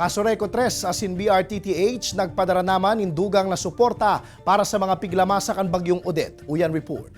CASURECO 3 asin BRTTH nagpadara naman in dugang na suporta para sa mga piglamasa kan bagyong Odette. Uyan report.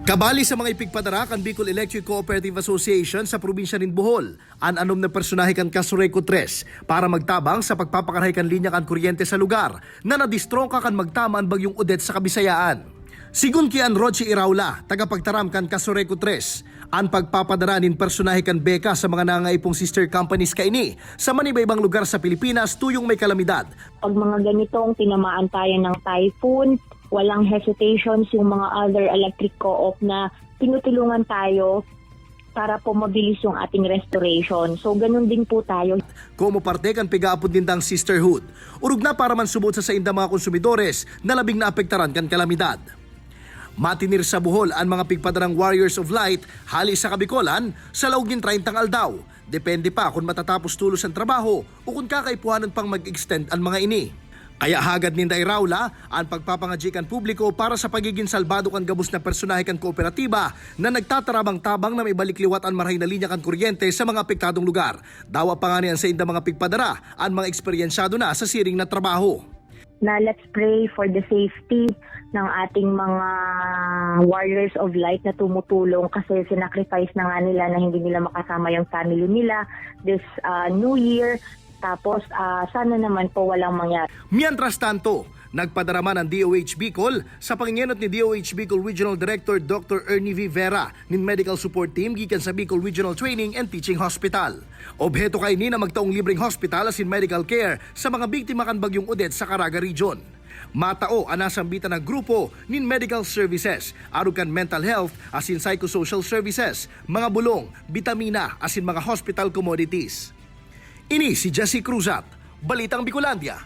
Kabali sa mga ipigpadara kan Bicol Electric Cooperative Association sa probinsya nin Bohol, anom na personahe kan CASURECO 3 para magtabang sa pagpapakarahay kan linya kan kuryente sa lugar na nadistrongka kan magtamaan bagyong Odette sa Kabisayaan. Sigun kian Rochi Iraula, tagapagtaram kan CASURECO 3, ang pagpapadara nin personahe kan beka sa mga nangaipong sister companies kaini sa manibaybang lugar sa Pilipinas tuyong may kalamidad. Pag mga ganitong tinamaan tayo ng typhoon, walang hesitations yung mga other electric co-op na tinutulungan tayo para po mabilis yung ating restoration. So ganun din po tayo. Como parte kan pigaapod nindang sisterhood, urug na para man subot sa indang mga konsumidores na labing naapektaran kan kalamidad. Matinir sa Bohol ang mga pigpadarang Warriors of Light hali sa Kabikolan sa laog nin 30 aldaw. Depende pa kung matatapos tulos ang trabaho o kung kakaipuhanan pang mag-extend ang mga ini. Kaya hagad ninda Iraula ang pagpapangadjikan publiko para sa pagiging salbado kan gabos na personahe kan kooperatiba na nagtatarabang-tabang na may balikliwat ang marahay na linya kan kuryente sa mga apektadong lugar. Dawa pa nga niyan sa inda mga pigpadara ang mga eksperyensyado na sa siring na trabaho. Na let's pray for the safety ng ating mga warriors of light na tumutulong kasi sinacrifice na nga nila na hindi nila makasama yung family nila this New Year. Tapos sana naman po walang mangyari. Mientras tanto, nagpadaraman ang DOH Bicol sa pangingenot ni DOH Bicol Regional Director Dr. Ernie V. Vera nin Medical Support Team gikan sa Bicol Regional Training and Teaching Hospital. Obheto kay ni na magtaong libreng hospital asin medical care sa mga biktima kan bagyong Odette sa Caraga Region. Matao ang nasambitan ng grupo nin medical services, arukan mental health asin psychosocial services, mga bulong, bitamina asin mga hospital commodities. Ini si Jesse Cruzat, Balitang Bicolandia.